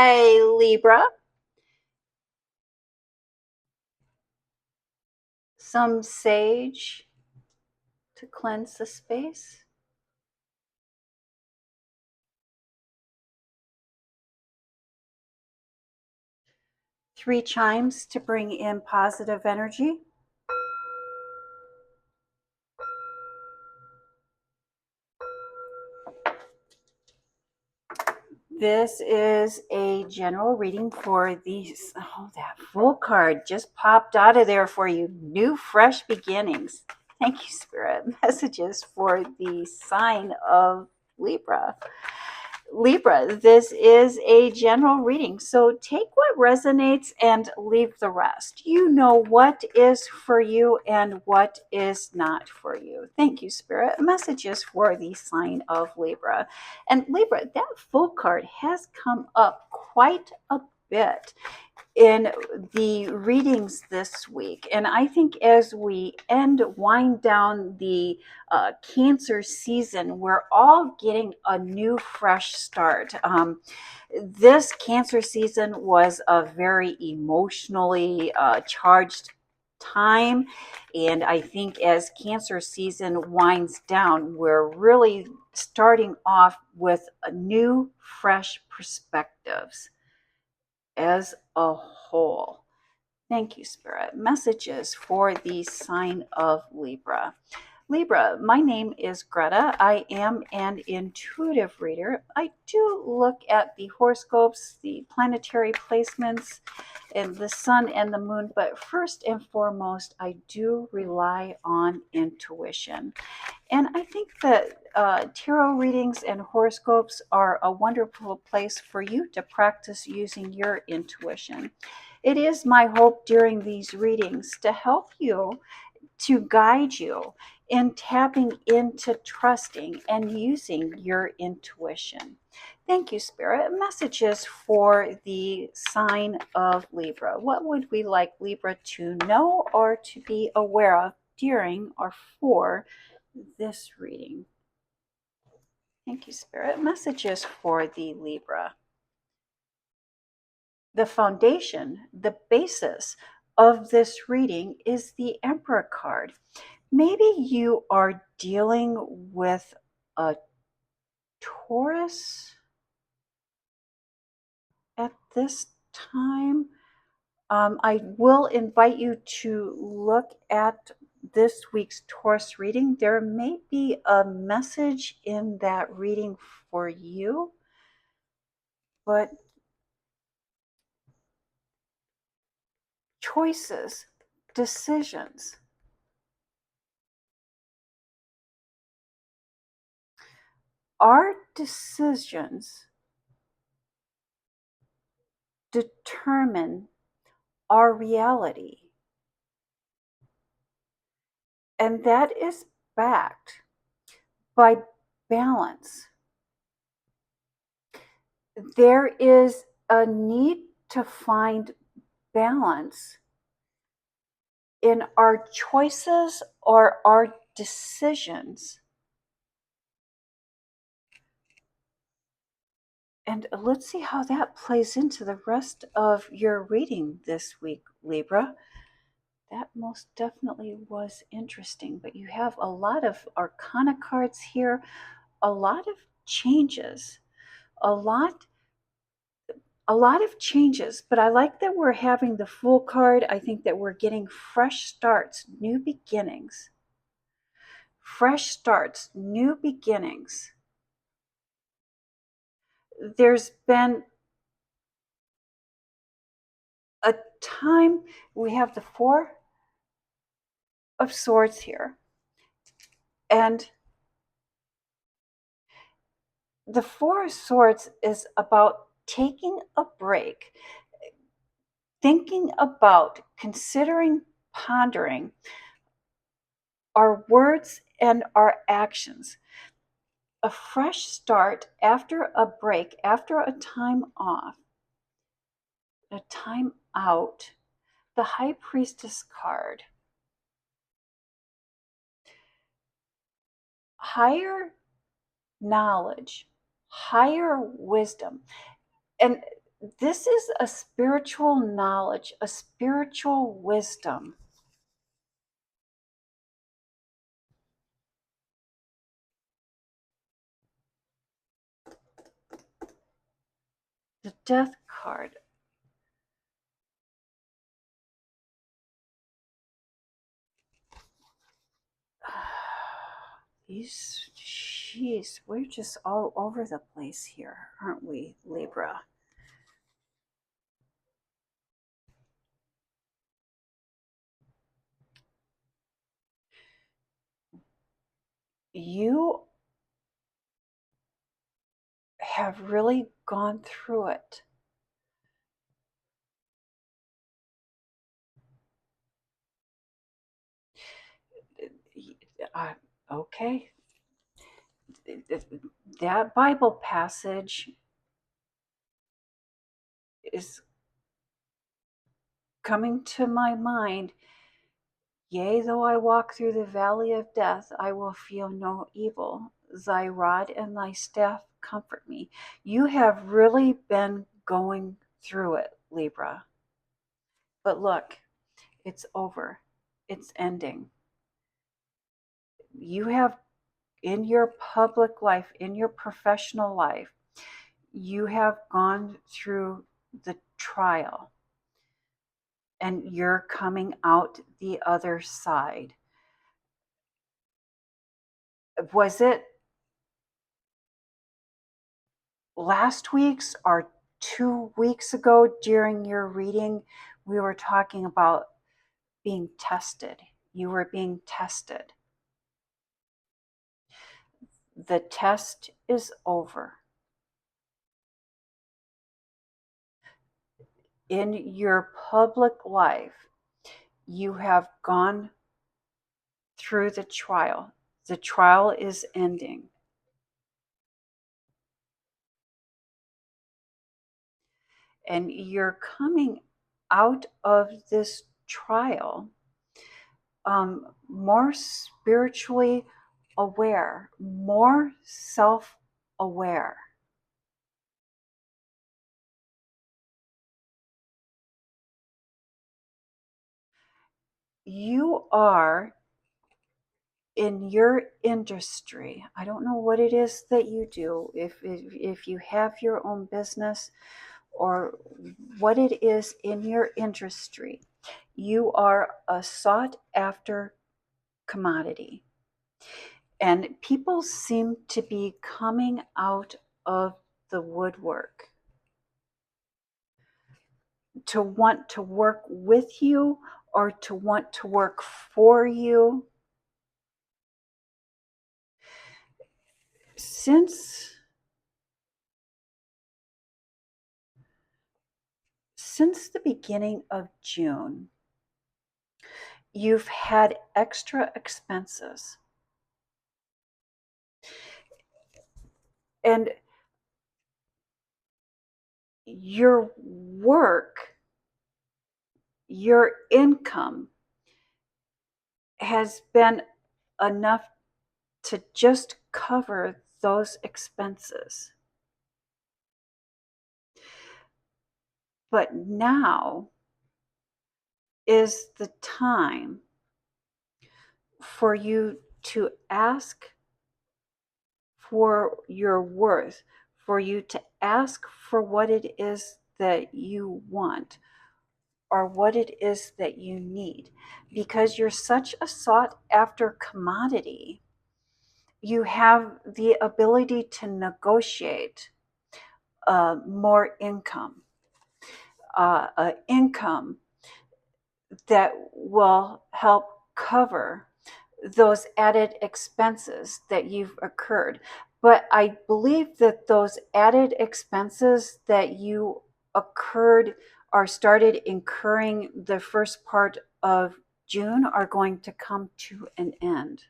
Hi, Libra. Some sage to cleanse the space. Three chimes to bring in positive energy. This is a general reading for these. Oh, that full card just popped out of there for you. New, fresh beginnings. Thank you, Spirit. Messages for the sign of Libra. Libra, this is a general reading. So take what resonates and leave the rest. You know what is for you and what is not for you. Thank you, Spirit. Messages for the sign of Libra. And Libra, that full card has come up quite a bit in the readings this week. And I think as we wind down the Cancer season, we're all getting a new, fresh start. This Cancer season was a very emotionally charged time. And I think as Cancer season winds down, we're really starting off with a new, fresh perspectives as a whole. Thank you, Spirit. Messages for the sign of Libra. Libra, my name is Greta. I am an intuitive reader. I do look at the horoscopes, the planetary placements, and the sun and the moon, but first and foremost, I do rely on intuition. And I think that tarot readings and horoscopes are a wonderful place for you to practice using your intuition. It is my hope during these readings to help you, to guide you in tapping into trusting and using your intuition. Thank you, Spirit. Messages for the sign of Libra. What would we like Libra to know or to be aware of during or for this reading? Thank you, Spirit. Messages for the Libra. The foundation, the basis of this reading is the Emperor card. Maybe you are dealing with a Taurus at this time. I will invite you to look at this week's Taurus reading. There may be a message in that reading for you, but choices, decisions. Our decisions determine our reality. And that is backed by balance. There is a need to find balance in our choices or our decisions. And let's see how that plays into the rest of your reading this week, Libra. That most definitely was interesting, but you have a lot of arcana cards here, a lot of changes, a lot of changes, but I like that we're having the full card. I think that we're getting fresh starts, new beginnings. Fresh starts, new beginnings. There's been a time, we have the Four of Swords here. And the Four of Swords is about taking a break, thinking about, considering, pondering our words and our actions. A fresh start after a break, after a time off, a time out. The High Priestess card. Higher knowledge, higher wisdom. And This is a spiritual knowledge, a spiritual wisdom. The Death card. Jeez, we're just all over the place here, aren't we, Libra? You have really gone through it. Okay. That Bible passage is coming to my mind. Yea, though I walk through the valley of death, I will feel no evil. Thy rod and thy staff comfort me. You have really been going through it, Libra. But look, it's over. It's ending. You have, in your public life, in your professional life, you have gone through the trial and you're coming out the other side. Was it last week's or 2 weeks ago during your reading? We were talking about being tested. You were being tested. The test is over. In your public life, you have gone through the trial. The trial is ending. And you're coming out of this trial more spiritually aware, more self-aware. You are, in your industry, I don't know what it is that you do, if you have your own business or what it is in your industry, you are a sought after commodity. And people seem to be coming out of the woodwork to want to work with you or to want to work for you. Since the beginning of June, you've had extra expenses. And your work, your income has been enough to just cover those expenses. But now is the time for you to ask for your worth, for you to ask for what it is that you want or what it is that you need. Because you're such a sought after commodity, you have the ability to negotiate more income, income that will help cover those added expenses that you've occurred. But I believe that those added expenses that you occurred or started incurring the first part of June are going to come to an end.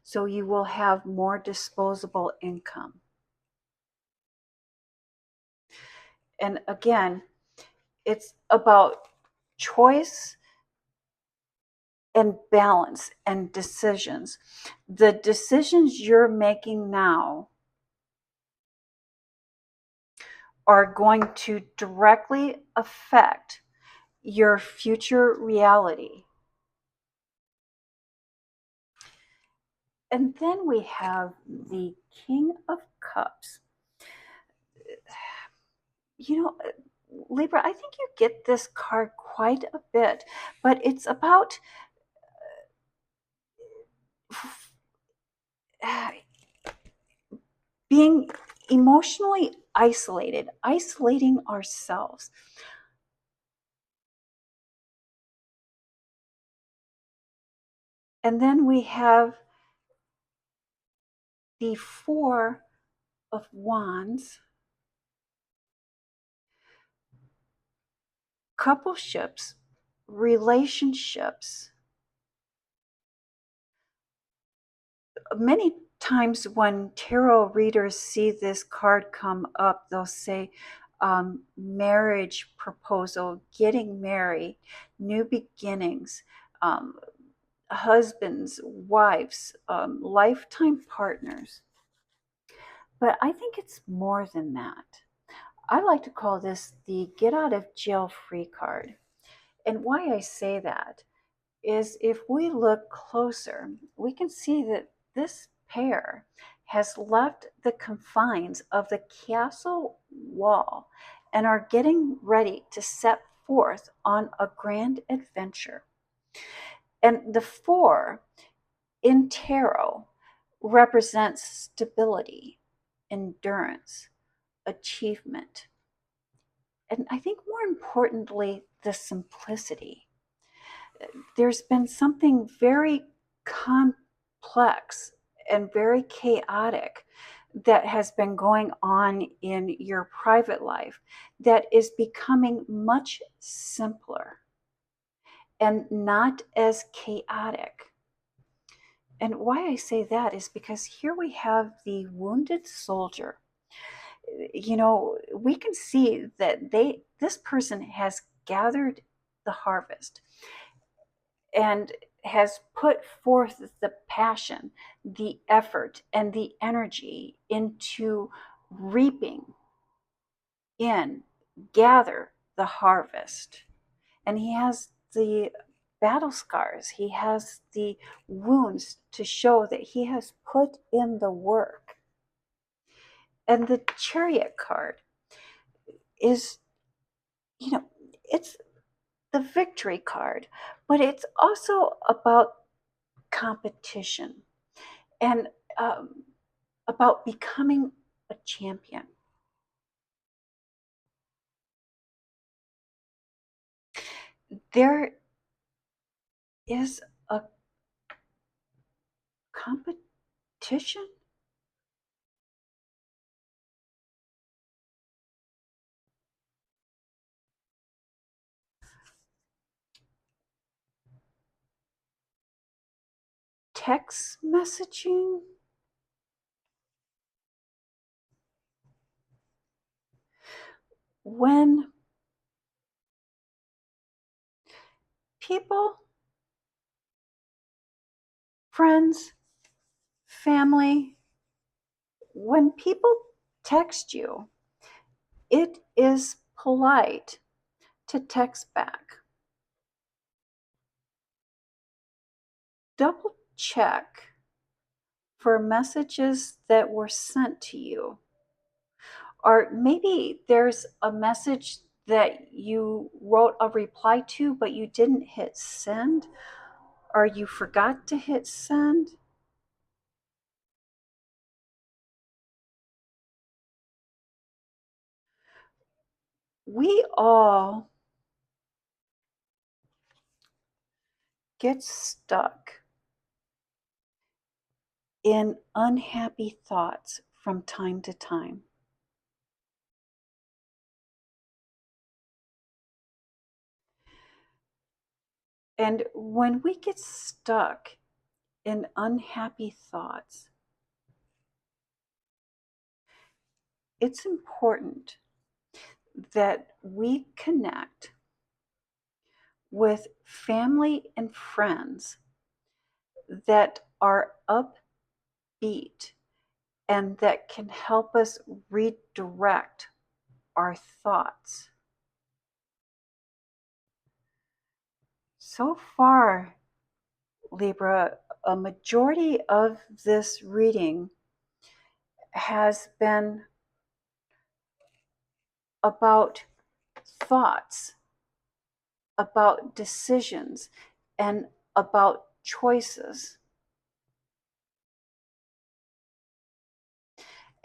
So you will have more disposable income. And again, it's about choice and balance and decisions. The decisions you're making now are going to directly affect your future reality. And then we have the King of Cups. You know, Libra, I think you get this card quite a bit, but it's about being emotionally isolating ourselves. And then we have the Four of Wands, coupleships, relationships. Many times when tarot readers see this card come up, they'll say marriage proposal, getting married, new beginnings, um, husbands, wives, lifetime partners. But I think it's more than that. I like to call this the get out of jail free card. And why I say that is if we look closer, we can see that this pair has left the confines of the castle wall and are getting ready to set forth on a grand adventure. And the four in tarot represents stability, endurance, achievement, and I think more importantly, the simplicity. There's been something very complex and very chaotic that has been going on in your private life that is becoming much simpler and not as chaotic. And why I say that is because here we have the wounded soldier. You know, we can see that this person has gathered the harvest and has put forth the passion, the effort, and the energy into reaping in, gather the harvest. And he has the battle scars, he has the wounds to show that he has put in the work. And the Chariot card is, you know, it's the victory card, but it's also about competition and um, about becoming a champion. There is a competition. Text messaging. When people, friends, family, when people text you, it is polite to text back. Double check for messages that were sent to you. Or maybe there's a message that you wrote a reply to, but you didn't hit send, or you forgot to hit send. We all get stuck in unhappy thoughts from time to time. And when we get stuck in unhappy thoughts, it's important that we connect with family and friends that are upbeat and that can help us redirect our thoughts. So far, Libra, a majority of this reading has been about thoughts, about decisions, and about choices,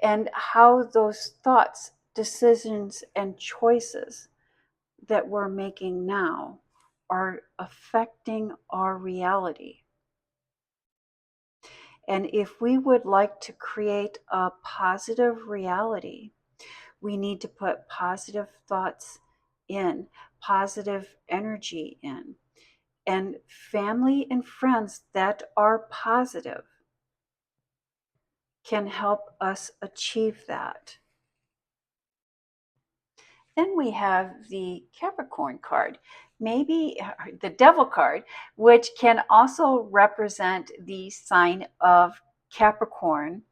and how those thoughts, decisions, and choices that we're making now are affecting our reality. And if we would like to create a positive reality, we need to put positive thoughts in, positive energy in, and family and friends that are positive can help us achieve that. Then we have the Capricorn card, maybe the Devil card, which can also represent the sign of Capricorn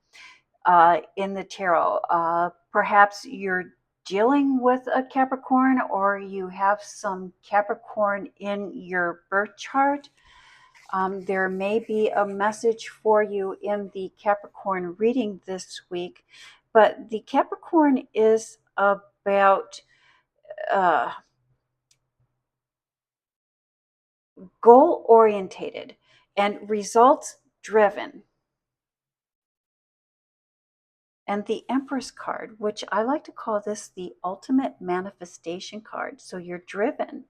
in the tarot. Perhaps you're dealing with a Capricorn, or you have some Capricorn in your birth chart. There may be a message for you in the Capricorn reading this week, but the Capricorn is about goal orientated and results driven. And the Empress card, which I like to call this the ultimate manifestation card. So you're driven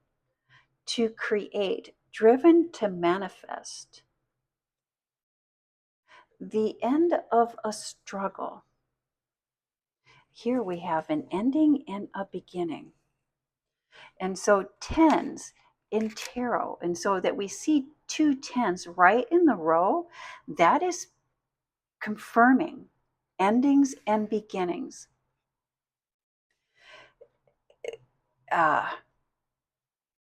to create, driven to manifest. The end of a struggle. Here we have an ending and a beginning. And so tens in tarot, and so that we see 2 tens right in the row, that is confirming endings and beginnings.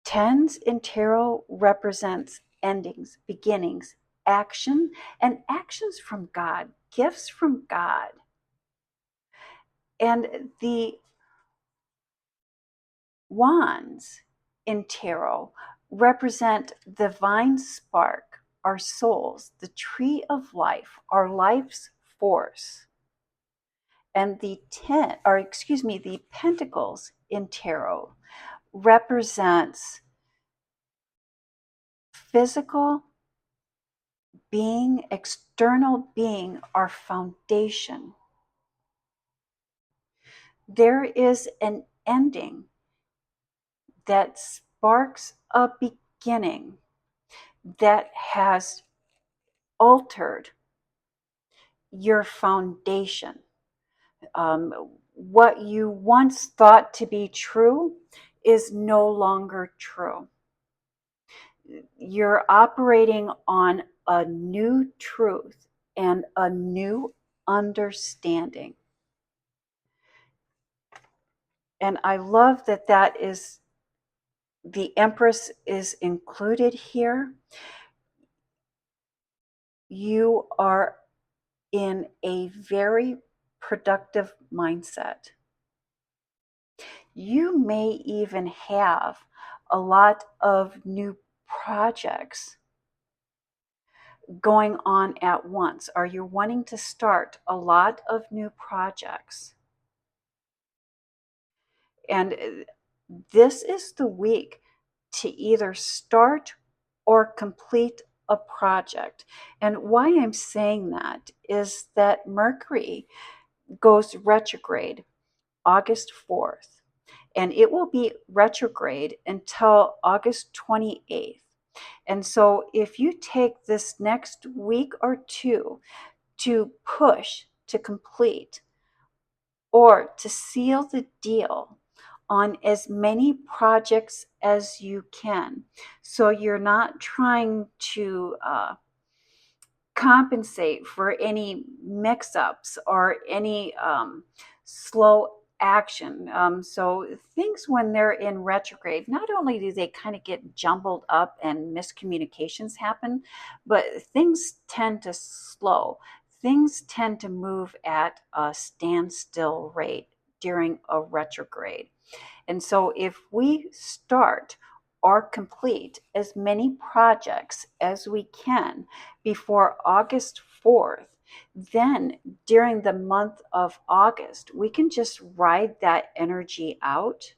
Tens in tarot represents endings, beginnings, action, and actions from God, gifts from God. And the wands in tarot represent divine spark, our souls, the tree of life, our life's force. And the the pentacles in tarot represents physical being, external being, our foundation. There is an ending that sparks a beginning that has altered your foundation. What you once thought to be true is no longer true. You're operating on a new truth and a new understanding. And I love that the Empress is included here. You are in a very productive mindset. You may even have a lot of new projects going on at once. Are you wanting to start a lot of new projects? And this is the week to either start or complete a project. And why I'm saying that is that Mercury goes retrograde August 4th, and it will be retrograde until August 28th. And so if you take this next week or two to push, to complete, or to seal the deal on as many projects as you can, so you're not trying to compensate for any mix-ups or any slow action. So things, when they're in retrograde, not only do they kind of get jumbled up and miscommunications happen, but things tend to slow. Things tend to move at a standstill rate during a retrograde. And so if we start or complete as many projects as we can before August 4th, then during the month of August, we can just ride that energy out